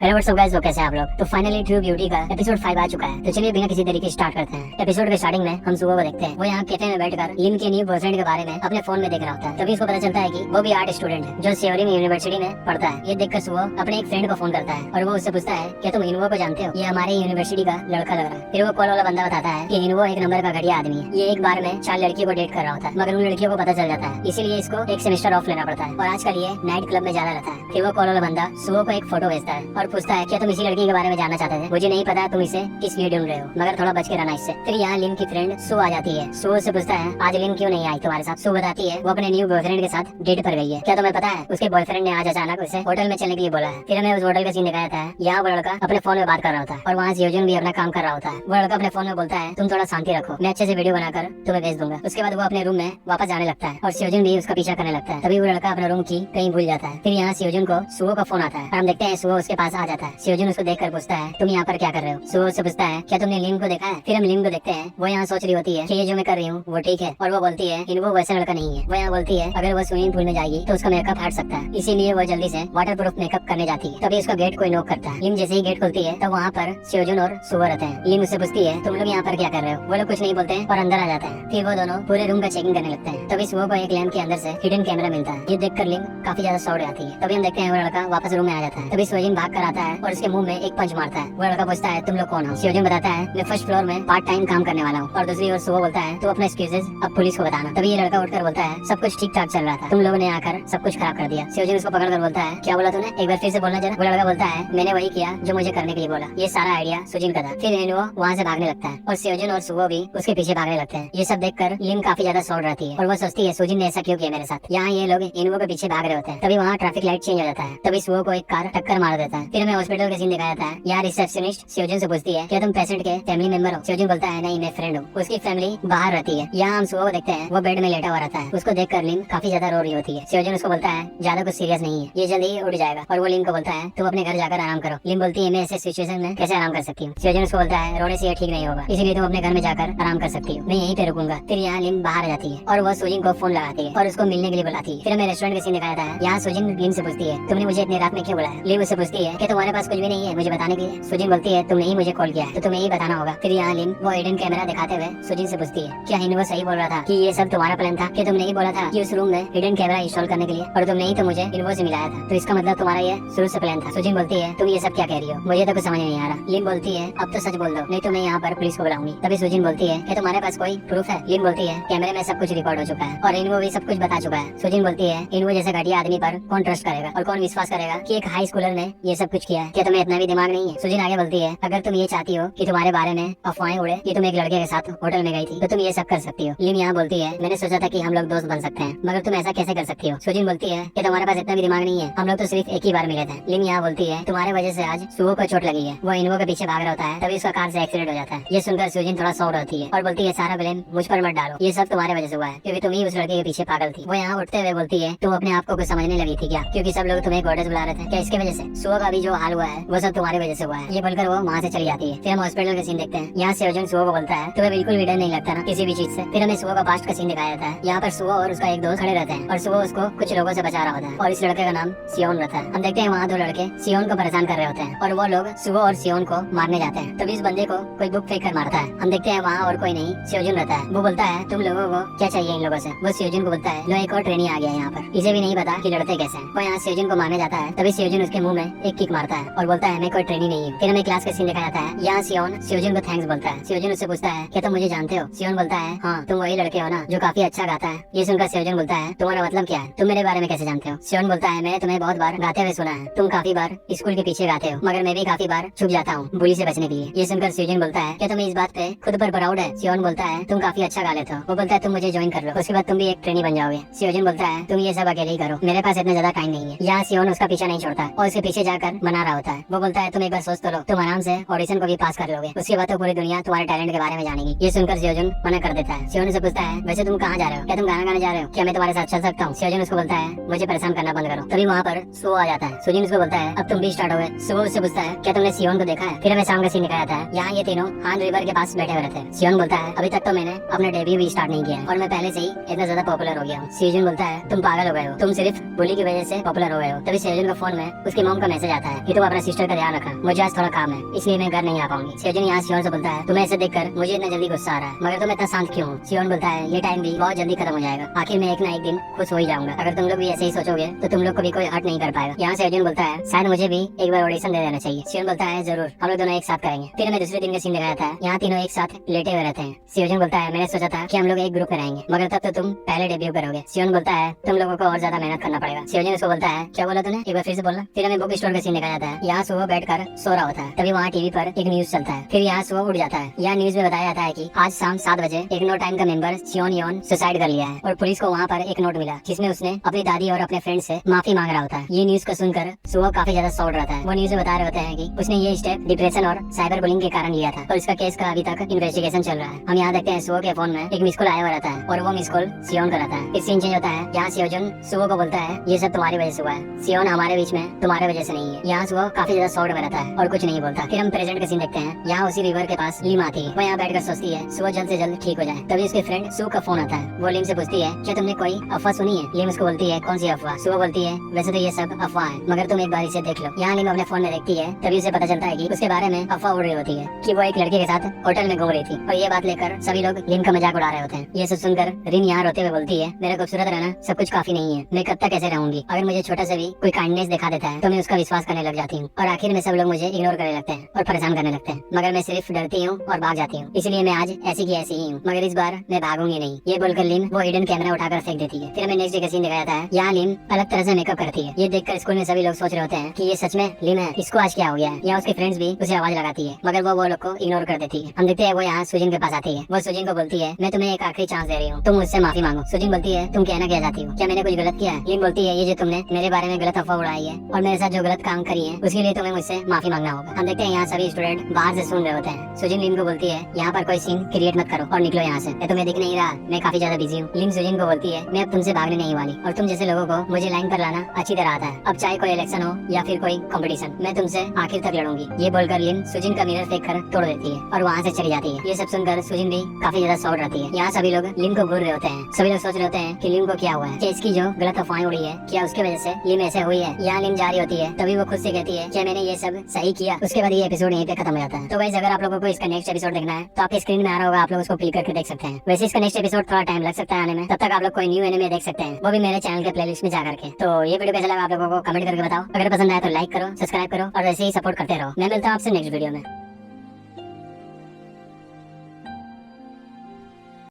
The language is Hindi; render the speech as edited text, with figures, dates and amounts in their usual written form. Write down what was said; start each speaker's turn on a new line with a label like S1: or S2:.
S1: हेलो व्हाट्सअप गाइस, तो कैसे हैं आप लोग। तो फाइनली ट्रू ब्यूटी का एपिसोड 5 आ चुका है। तो चलिए बिना किसी तरीके स्टार्ट करते हैं। एपिसोड के स्टार्टिंग में हम सुबह को देखते हैं। वो यहाँ कैफे में बैठकर लिम के न्यू बॉयफ्रेंड के बारे में अपने फोन में देख रहा होता है। तभी उसको पता चलता है कि वो भी आर्ट स्टूडेंट है जो सियोलिन यूनिवर्सिटी में पढ़ता है। ये देखकर सुबह अपने एक फ्रेंड को फोन करता है और वो उससे पूछता है क्या तुम इनवो को जानते हो, ये हमारे यूनिवर्सिटी का लड़का लग रहा है। फिर वो कॉल वाला बंदा बताता है कि इनवो एक नंबर का घटिया आदमी है। ये एक बार में 4 लड़कियों को डेट कर रहा होता है, मगर उन लड़कियों को पता चल जाता है, इसीलिए इसको एक सेमेस्टर ऑफ लेना पड़ता है और आजकल ये नाइट क्लब में ज्यादा रहता है। फिर वो कॉल वाला बंदा सुबह को एक फोटो भेजता है और पूछता है क्या तुम इसी लड़की के बारे में जानना चाहते थे। मुझे नहीं पता तुम इसे किस लिए ढूंढ रहे हो, मगर थोड़ा बच के रहना इससे। फिर यहाँ लिम की फ्रेंड सु आ जाती है। सु से पूछता है आज लिम क्यों नहीं आई तुम्हारे साथ। सु बताती है वो अपने न्यू बॉयफ्रेंड के साथ डेट पर गई है। क्या तुम्हें पता है उसके बॉयफ्रेंड ने आज अचानक उसे होटल में चलने के लिए बोला है। फिर हमें उस होटल का सीन दिखाया था। यहाँ वो लड़का अपने फोन में बात कर रहा होता है और वहाँ सियोजुन भी अपना काम कर रहा होता है। वो लड़का अपने फोन में बोलता है तुम थोड़ा शांति रखो, मैं अच्छे से वीडियो बनाकर तुम्हें भेज दूंगा। उसके बाद वो अपने रूम में वापस जाने लगता है और सियोजुन भी उसका पीछा करने लगता है। तभी वो लड़का अपना रूम की कहीं भूल जाता है। फिर यहाँ सियोजुन को सुओ का फोन आता है और हम देखते हैं सुओ उसके पास आ जाता है। सियोजुन उसको देखकर पूछता है तुम यहाँ पर क्या कर रहे हो। सुओ से पूछता है क्या तुमने लिम को देखा है। फिर हम लिम को देखते हैं। वो यहाँ सोच रही होती है कि ये जो मैं कर रही हूँ वो ठीक है और वो बोलती है इनको वैसा लड़का नहीं है। वो यहाँ बोलती है अगर वो स्विमिंग पूल में जाएगी तो उसका मेकअप हट सकता है, इसीलिए वो जल्दी से वाटर प्रूफ मेकअप करने जाती है। तभी उसका गेट कोई नॉक करता है। लिम जैसे ही गेट खुलती है तब वहाँ पर सियोजुन और सुओ रहते हैं। लिम उससे पूछती है तुम लोग यहाँ पर क्या कर रहे हो। वो लोग कुछ नहीं बोलते और अंदर आ जाते हैं। फिर वो दोनों पूरे रूम का चेकिंग करने लगते हैं। तभी सुओ को एक लैम्प के अंदर से हिडन कैमरा मिलता है। ये देखकर लिम काफी ज्यादा सौड़ जाती है। तभी हम देखते हैं वो लड़का वापस रूम में आ जाता है। तभी सियोजुन भाग कर आता है और उसके मुंह में एक पंच मारता है। वो लड़का पूछता है तुम लोग कौन हो। सियोजुन बताता है मैं फर्स्ट फ्लोर में पार्ट टाइम काम करने वाला हूँ। और दूसरी ओर सुओ बोलता है तो अपना एक्सक्यूजेस अब पुलिस को बताना। तभी ये लड़का उठकर बोलता है सब कुछ ठीक ठाक चल रहा था, तुम लोगों ने आकर सब कुछ खराब कर दिया। सियोजुन उसको पकड़कर बोलता है क्या बोला तूने, एक बार फिर से बोलना जरा। वो लड़का बोलता है मैंने वही किया जो मुझे करने के लिए बोला, ये सारा आइडिया सुजिन का था। फिर इनवो वहाँ से भागने लगता है और सियोजुन और सुओ भी उसके पीछे भागने लगते हैं। ये सब देखकर लिम काफी ज्यादा सौड़ रहती है और वो सोचती है सुजिन ने ऐसा क्यों किया मेरे साथ। यहाँ ये लोग इनवो के पीछे भाग रहे होते हैं। तभी वहाँ ट्रैफिक लाइट चेंज हो जाता है। तभी सुओ को एक कार टक्कर मार देता है। फिर हमें हॉस्पिटल का सीन दिखाया था। यहाँ रिसेप्शनिस्ट सियोजुन से पूछती है क्या तुम पेशेंट के फैमिली मेंबर हो। सियोजुन बोलता है नहीं मैं फ्रेंड हूँ। उसकी फैमिली बाहर रहती है। यहाँ हम सुओ को देखते हैं वो बेड में लेटा हुआ रहता है। उसको देखकर लिम काफी ज्यादा रो रही होती है। सियोजुन उसको बोलता है ज्यादा कुछ सीरियस नहीं है, ये जल्दी ही उठ जाएगा। और वो लिम को बोलता है तुम अपने घर जाकर आराम करो। लिम बोलती है मैं ऐसे सिचुएशन में कैसे आराम कर सकती हूँ। सियोजुन उसको बोलता है रोने से ये ठीक नहीं होगा, इसलिए तुम अपने घर में जाकर आराम कर सकती हो, मैं यहीं पे रुकूंगा। फिर यहाँ लिम बाहर आ जाती है और वो सुजिन को फोन लगाती है और उसको मिलने के लिए बुलाती है। फिर हमें रेस्टोरेंट का सीन दिखाया था। यहाँ सुजिन लिम से पूछती है तुमने मुझे इतनी रात में क्यों बुलाया। लिम उससे पूछती है कि तुम्हारे पास कुछ भी नहीं है मुझे बताने के लिए। सुजिन बोलती है तुमने ही मुझे कॉल किया है तो तुम्हें ही बताना होगा। फिर यहाँ लिम वो हिडन कैमरा दिखाते हुए सुजिन से पूछती है क्या इनवो सही बोल रहा था कि ये सब तुम्हारा प्लान था, कि तुमने ही बोला था कि उस रूम में हिडन कैमरा इंस्टॉल करने के लिए और तुमने ही तो मुझे इनवो से मिलाया था, तो इसका मतलब तुम्हारा ये शुरू से प्लान था। सुजिन बोलती है तुम ये सब क्या कह रही हो, मुझे तो कुछ समझ नहीं आ रहा। लिम बोलती है अब तो सच बोल दो नहीं तो मैं यहाँ पर पुलिस को बुलाऊंगी। तभी सुजिन बोलती है कि तुम्हारे पास कोई प्रूफ है। लिम बोलती है कैमरे में सब कुछ रिकॉर्ड हो चुका है और इनवो भी सब कुछ बता चुका है। सुजिन बोलती है इनवो जैसे घटिया आदमी पर कौन ट्रस्ट करेगा और कौन विश्वास करेगा कि एक हाई स्कूलर ने ये सब कुछ किया है, क्या तुम्हें इतना भी दिमाग नहीं है। सुजिन आगे बोलती है अगर तुम ये चाहती हो कि तुम्हारे बारे में अफवाहें उड़े कि तुम एक लड़के के साथ होटल में गई थी तो तुम ये सब कर सकती हो। लिम यहाँ बोलती है मैंने सोचा था कि हम लोग दोस्त बन सकते हैं, मगर तुम ऐसा कैसे कर सकती हो। सुजिन बोलती है कि तुम्हारे पास इतना भी दिमाग नहीं है, हम लोग तो सिर्फ एक ही बार मिले थे। लिम यहाँ बोलती है तुम्हारे वजह से आज सुओ को चोट लगी है, वो इनवो के पीछे भाग रहा होता है, तभी उसका कार से एक्सीडेंट हो जाता है। ये सुनकर सुजिन थोड़ा सौड़ होती है और बोलती है सारा ब्लेम मुझ पर मत डालो, ये सब तुम्हारे वजह से हुआ है क्योंकि तुम ही उस लड़के के पीछे पागल थी। वो यहाँ उठते हुए बोलती है तुम अपने आप को कुछ समझने लगी थी क्या, क्योंकि सब लोग तुम्हें गॉडेस बुला रहे थे, क्या इसके वजह से सुओ का भी जो हाल हुआ है वो सब तुम्हारी वजह से हुआ है। ये बोलकर वो वहाँ से चली जाती है। फिर हम हॉस्पिटल का सीन देखते हैं। यहाँ सियोजुन सुओ को बोलता है तुम्हें बिल्कुल भी डर नहीं लगता ना किसी भी चीज से। फिर हमें सुओ का पास्ट का सीन दिखाया था। यहाँ पर सुओ और उसका एक दोस्त खड़े रहते हैं और सुओ उसको कुछ लोगों से बचा रहा होता है और इस लड़के का नाम सियोन रहता है। हम देखते हैं वहाँ 2 लड़के सियोन को परेशान कर रहे होते हैं और वो लोग सुओ और सियोन को मारने जाते हैं। तभी इस बंदे को कोई बुक फेंक कर मारता है। हम देखते हैं वहाँ और कोई नहीं सियोजुन रहता है। वो बोलता है तुम लोगों को क्या चाहिए इन लोगों से। वो सियोजुन को बोलता है लो एक और ट्रेनी आ गया यहाँ पर, इसे भी नहीं पता कि लड़ते कैसे हैं। वो यहाँ सियोजुन को मारने जाता है। तभी सियोजुन उसके मुंह में एक किक मारता है और बोलता है मैं कोई ट्रेनी नहीं हूँ। फिर हमें क्लास का सीन दिखाया जाता है। यहाँ सियोजुन को थैंक्स बोलता है। सियोजुन उससे पूछता है क्या तुम मुझे जानते हो। सियोन बोलता है हाँ तुम वही लड़के हो ना जो काफी अच्छा गाता है। ये सुनकर सियोजुन बोलता है तुम्हारा मतलब क्या है, तुम मेरे बारे में कैसे जानते हो। सियोन बोलता है मैंने तुम्हें बहुत बार गाते हुए सुना है, तुम काफी बार स्कूल के पीछे गाते हो, मगर मैं भी काफी बार छुप जाता हूँ बुली से बचने के लिए। ये सुनकर सियोजुन बोलता है क्या तुम्हें इस बात पे खुद पर प्राउड है। सियोन बोलता है तुम काफी अच्छा गा लेते हो। वो बोलता है तुम मुझे ज्वाइन कर लो, उसके बाद तुम भी एक ट्रेनी बन जाओगे। सियोजुन बोलता है तुम ये सब अकेले ही करो, मेरे पास इतना ज्यादा टाइम नहीं है। यहाँ सियोन उसका पीछा नहीं छोड़ता और उसके पीछे जाकर मना रहा होता है। वो बोलता है तुम एक बार सोच तो लो, तुम आराम से ऑडिशन को भी पास कर लोगे, उसके बाद तो पूरी दुनिया तुम्हारे टैलेंट के बारे में जानेगी। ये सुनकर सियोजुन मना कर देता है। सियोन से पूछता है वैसे तुम कहाँ जा रहे हो, क्या तुम गाना गाने जा रहे हो, क्या मैं तुम्हारे साथ चल सकता हूँ। सियोजुन उसको बोलता है मुझे परेशान करना बंद करो। तभी वहाँ पर सुओ आ जाता है। सुजिन उसको बोलता है अब तुम भी स्टार्ट हो गए। सुओ उससे पूछता है क्या तुमने सियोन को देखा है। फिर हमें शाम का सीन दिखाया था। यहाँ ये तीनों हान रिवर के पास बैठे हुए रहते हैं। सियोन बोलता है अभी तक तो मैंने अपना डेब्यू भी स्टार्ट नहीं किया है और मैं पहले से ही इतना ज्यादा पॉपुलर हो गया हूँ। सियोजुन बोलता है तुम पागल हो गए हो, तुम सिर्फ बुली की वजह से पॉपुलर हो गए हो। तभी सियोजुन का फोन में उसकी मॉम का मैसेज आता बोलता है कि तू अपना सिस्टर का ध्यान रखना, मुझे आज थोड़ा काम है इसलिए मैं घर नहीं आ पाऊंगी। सेजन यहाँ सियोन से बोलता है तुम्हें ऐसे देखकर मुझे इतना जल्दी गुस्सा आ रहा है, मगर तुम इतना शांत क्यों हो? सियोन बोलता है ये टाइम भी बहुत जल्दी खत्म हो जाएगा, आखिर मैं एक ना एक दिन खुश हो ही जाऊंगा। अगर तुम लोग भी ऐसे ही सोचोगे तो तुम लोग को भी कोई हर्ट नहीं कर पाएगा। यहाँ सेजन बोलता है शायद मुझे भी एक बार ऑडिशन दे देना चाहिए। सियोन बोलता है जरूर, हम लोग दोनों एक साथ करेंगे। फिर हमें दूसरे दिन का सीन दिखाया था, यहाँ तीनों एक साथ लेटे हुए रहते हैं। सियोन बोलता है मैंने सोचा था कि हम लोग एक ग्रुप में रहेंगे, मगर तब तो तुम पहले डेब्यू करोगे। सियोन बोलता है तुम लोगों को और ज्यादा मेहनत करना पड़ेगा। सियोन उसको बोलता है क्या बोला तूने, एक बार फिर से बोलना। फिर हमें बुक स्टोर का सीन दिखाया जाता है, यहाँ सुबह बैठकर सो रहा होता है, तभी वहाँ टीवी पर एक न्यूज चलता है। फिर यहाँ सुबह उठ जाता है। यहाँ न्यूज में बताया जाता है कि आज शाम 7 बजे एक नो टाइम का मेंबर सियोन योन सुसाइड कर लिया है और पुलिस को वहाँ पर एक नोट मिला जिसमें उसने अपनी दादी और अपने फ्रेंड से माफी मांग रहा होता है। ये न्यूज को सुनकर सुबह काफी ज्यादा सॉल्व रहता है। वो न्यूज में बता रहे होते हैं कि उसने ये स्टेप डिप्रेशन और साइबर बुलिंग के कारण लिया था और इसका केस का अभी तक इन्वेस्टिगेशन चल रहा है। हम यहाँ देखते हैं सुबह के फोन में एक मिस कॉल आया हुआ रहता है और वो मिस कॉल सियोन का रहता है। फिर सीन चेंज होता है, यहाँ सियोन सुबह को बोलता है ये सब तुम्हारी वजह से हुआ है, सियोन हमारे बीच में तुम्हारे वजह से नहीं है। यहाँ सुबह काफी ज्यादा सॉल्व में रहता है और कुछ नहीं बोलता। फिर हम प्रेजेंट का सीन देखते हैं, यहाँ उसी रिवर के पास लिम आती है। वो यहाँ बैठकर सोचती है सुबह जल्द से जल्द ठीक हो जाए। तभी उसके फ्रेंड सू का फोन आता है। वो लिम से पूछती है क्या तुमने कोई अफवाह सुनी है? लिम उसको बोलती है कौन सी अफवाह? सुबह बोलती है वैसे तो ये सब अफवाह है, मगर तुम एक बार इसे देख लो। यहाँ लिम अपने फोन में देखती है, तभी उसे पता चलता है कि उसके बारे में अफवाह उड़ रही होती है कि वो एक लड़के के साथ होटल में घूम रही थी और ये बात लेकर सभी लोग लिम का मजाक उड़ा रहे होते हैं। ये सब सुनकर रिन यहाँ रोते हुए बोलती है मेरा खूबसूरत रहना सब कुछ काफी नहीं है, मैं कब तक ऐसे रहूंगी? अगर मुझे छोटा सा भी कोई काइंडनेस दिखा देता है तो मैं उसका विश्वास करने लग जाती हूँ और आखिर में सब लोग मुझे इग्नोर करने लगते हैं और परेशान करने लगते हैं, मगर मैं सिर्फ डरती हूँ और भाग जाती हूँ। इसलिए मैं आज ऐसी की ऐसी ही हूँ, मगर इस बार मैं भागूंगी नहीं। ये बोलकर लिम वो हिडन कैमरा उठाकर फेंक देती है। फिर हमें नेक्स्ट डे का सीन दिखाया था, यहाँ लिम अलग तरह से मेकअप करती है। ये देखकर स्कूल में सभी लोग सोच रहे होते हैं कि ये सच में लिम है, इसको आज क्या हो गया है। यहाँ उसके फ्रेंड्स भी उसे आवाज लगाती है, मगर वो लोग को इग्नोर कर देती है। हम देखते हैं वो यहाँ सुजिन के पास आती है। वो सुजिन को बोलती है मैं तुम्हें एक आखिरी चांस दे रही हूँ, तुम मुझसे माफी मांगो। सुजिन बोलती है तुम कहना क्या चाहती हो, क्या मैंने कुछ गलत किया है? लिम बोलती है ये जो तुमने मेरे बारे में गलत अफवाह उड़ाई है और मेरे साथ जो गलत काम करी है उसके लिए तुम्हें मुझसे माफी मांगना होगा। हम देखते हैं यहाँ सभी स्टूडेंट बाहर से सुन रहे होते हैं। सुजिन लिम को बोलती है यहाँ पर कोई सीन क्रिएट मत करो और निकलो यहाँ से, तुम्हें दिख नहीं रहा मैं काफी ज्यादा बिजी हूँ। लिम सुजिन को बोलती है मैं अब तुमसे भागने नहीं वाली और तुम जैसे लोगों को मुझे लाइन पर लाना अच्छी तरह आता है। अब चाहे कोई इलेक्शन हो या फिर कोई कंपटीशन, मैं तुमसे आखिर तक लड़ूंगी। ये बोलकर लिम सुजिन का मिरर फेंक कर तोड़ देती है और वहाँ से चली जाती है। ये सब सुनकर सुजिन भी काफी ज्यादा सॉल्व रहती है। यहाँ सभी लोग लिम को घूर रहे होते हैं। सभी लोग सोच रहे होते हैं कि लिम को क्या हुआ है, कि इसकी जो गलत अफवाहें उड़ी है क्या उसकी वजह से लिम ऐसे हुई है। यहाँ लिम जा रही होती है, तभी वो खुद से कहती है कि मैंने ये सब सही किया। उसके बाद ये एपिसोड यहीं पे खत्म हो जाता है। तो गाइस अगर आप लोगों को इसका नेक्स्ट एपिसोड देखना है तो आपके स्क्रीन में आ रहा होगा, आप लोग उसको क्लिक करके देख सकते हैं। वैसे इसका नेक्स्ट एपिसोड थोड़ा टाइम लग सकता है आने में, तब तक आप लोग कोई न्यू एनिमे देख सकते हैं, वो भी मेरे चैनल के प्लेलिस्ट में जाकर के। तो ये वीडियो कैसा लगा आप लोगों को कमेंट करके बताओ। अगर पसंद आया तो लाइक करो, सब्सक्राइब करो और वैसे ही सपोर्ट करते रहो। मैं मिलता हूँ आपसे नेक्स्ट वीडियो में।